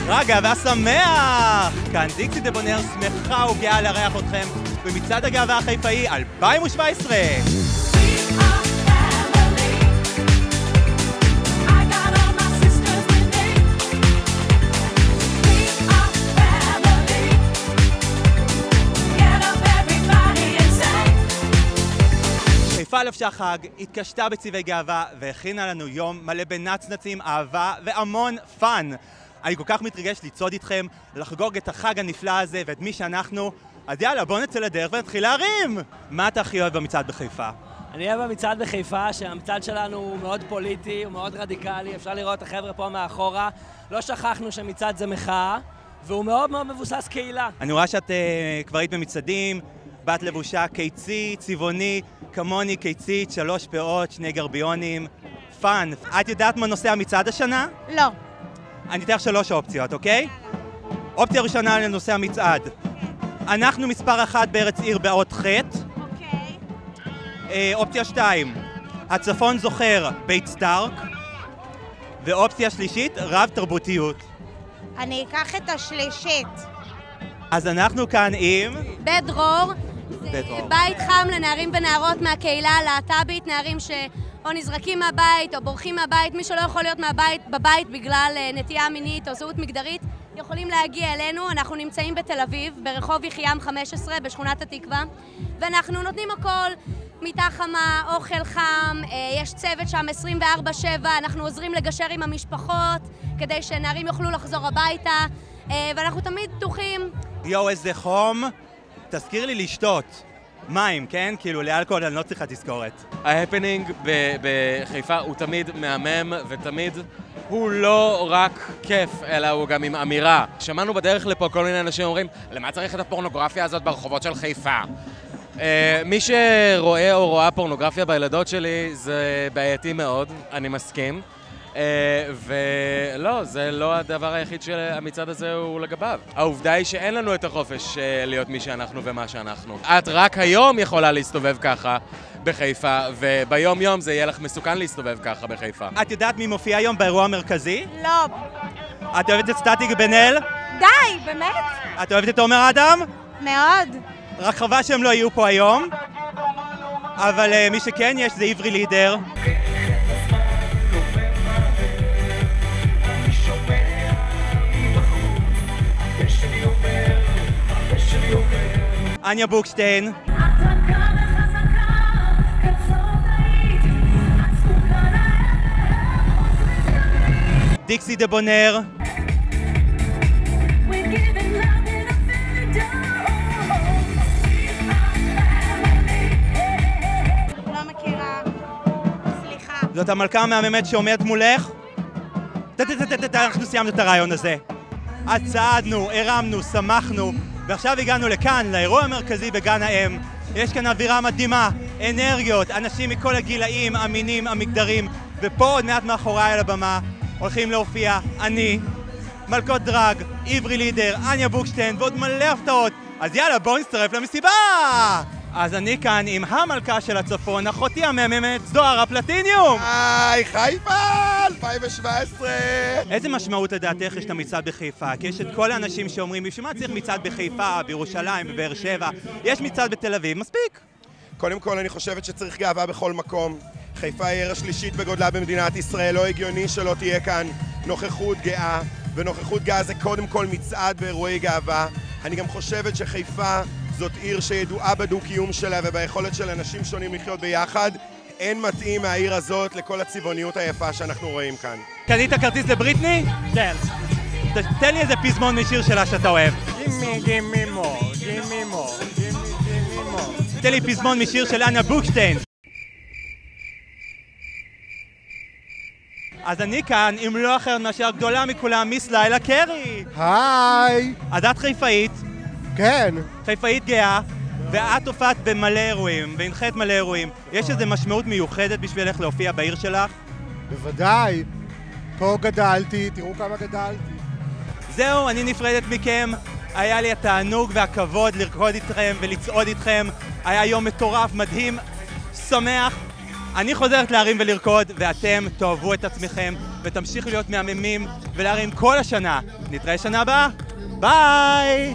רגע והשמח! כאן דיקסי דה בונר שמחה וגאה לארח אתכם במצעד הגאווה החיפאי 2017. חיפה לבשה חג, התקשתה בצבעי גאווה והכינה לנו יום מלא בנצנצים, אהבה והמון פאן. אני כל כך מתרגש לצעוד איתכם, לחגוג את החג הנפלא הזה ואת מי שאנחנו. אז יאללה, בואו נצא לדרך ונתחיל להרים! מה אתה הכי אוהב במצעד בחיפה? אני אוהב במצעד בחיפה שהמצעד שלנו הוא מאוד פוליטי, הוא מאוד רדיקלי, אפשר לראות את החבר'ה פה מאחורה. לא שכחנו שמצעד זה מחאה, והוא מאוד מאוד מבוסס קהילה. אני רואה שאת כבר היית במצעדים, בת לבושה קיצי, צבעוני, כמוני קיצית, 3 פאות, 2 גרביונים, פאן. את יודעת מה נושא המצעד השנה? לא. אני אתן לך 3 אופציות, אוקיי? אופציה ראשונה לנושא המצעד. אנחנו מספר 1 בארץ עיר באות ח'. אוקיי. אופציה 2, הצפון זוכר בית סטארק. ואופציה שלישית, רב תרבותיות. אני אקח את השלישית. אז אנחנו כאן עם... בית דרור. בית דרור. בית חם לנערים ונערות מהקהילה הלהט"בית, נערים או נזרקים מהבית או בורחים מהבית, מי שלא יכול להיות בבית בגלל נטייה מינית או זהות מגדרית, יכולים להגיע אלינו. אנחנו נמצאים בתל אביב, ברחוב יחיעם 15, בשכונת התקווה, ואנחנו נותנים הכל, מיטה חמה, אוכל חם, יש צוות שם 24/7, אנחנו עוזרים לגשר עם המשפחות, כדי שנערים יוכלו לחזור הביתה, ואנחנו תמיד פתוחים. יואו, איזה חום. תזכיר לי לשתות. מים, כן? כאילו לאלכוהול אני לא צריכה תזכורת. ההפנינג בחיפה הוא תמיד מהמם, ותמיד הוא לא רק כיף, אלא הוא גם עם אמירה. שמענו בדרך לפה כל מיני אנשים אומרים, למה צריך את הפורנוגרפיה הזאת ברחובות של חיפה? מי שרואה או רואה פורנוגרפיה בילדות שלי זה בעייתי מאוד, אני מסכים. ולא, זה לא הדבר היחיד שהמצעד הזה הוא לגביו. העובדה היא שאין לנו את החופש להיות מי שאנחנו ומה שאנחנו. את רק היום יכולה להסתובב ככה בחיפה, וביום יום זה יהיה לך מסוכן להסתובב ככה בחיפה. את יודעת מי מופיע היום באירוע המרכזי? לא. את אוהבת את סטטיק בן אל? די, באמת? את אוהבת את עומר אדם? מאוד. רק חבל שהם לא יהיו פה היום, אבל מי שכן יש זה עברי לידר. אניה בוקשטיין. דיקסי דה בונר. לא מכירה. סליחה. זאת המלכה המהממת שעומדת מולך. אנחנו סיימנו את הרעיון הזה. אז צעדנו, הרמנו, שמחנו, ועכשיו הגענו לכאן, לאירוע המרכזי בגן האם. יש כאן אווירה מדהימה, אנרגיות, אנשים מכל הגילאים, המינים, המגדרים, ופה עוד מעט מאחוריי על הבמה הולכים להופיע אני, מלכות דרג, עברי לידר, אניה בוקשטיין ועוד מלא הפתעות. אז יאללה, בואו נצטרף למסיבה! אז אני כאן עם המלכה של הצפון, אחותי המהממת, זוהר הפלטיניום! היי, חיפה! 2017! איזה משמעות לדעתך יש למצעד בחיפה? כי יש את כל האנשים שאומרים, בשביל מה צריך מצעד בחיפה, בירושלים, בבאר שבע? יש מצעד בתל אביב, מספיק! קודם כל, אני חושבת שצריך גאווה בכל מקום. חיפה היא העיר השלישית בגודלה במדינת ישראל, לא הגיוני שלא תהיה כאן נוכחות גאה, ונוכחות גאה זה קודם כל מצעד באירועי גאווה. אני גם חושבת שחיפה זאת עיר שידועה בדו-קיום שלה וביכולת של אנשים שונים לחיות ביחד. אין מתאים מהעיר הזאת לכל הצבעוניות היפה שאנחנו רואים כאן. קנית כרטיס לבריטני? כן. תן לי איזה פזמון משיר שלה שאתה אוהב. גימי מור, גימי מור, גימי מור. תן לי פזמון משיר של אניה בוקשטיין. אז אני כאן, אם לא אחרת מאשר הגדולה מכולם, מיס לילה קרי. היי! אז את חיפאית. כן. חיפאית גאה, ואת הופעת במלא אירועים, והנחית מלא אירועים. יש איזו משמעות מיוחדת בשבילך להופיע בעיר שלך? בוודאי. פה גדלתי, תראו כמה גדלתי. זהו, אני נפרדת מכם. היה לי התענוג והכבוד לרקוד איתכם ולצעוד איתכם. היה יום מטורף, מדהים, שמח. אני חוזרת להרים ולרקוד, ואתם תאהבו את עצמכם ותמשיכו להיות מהממים ולהרים כל השנה נתראה שנה הבאה, ביי!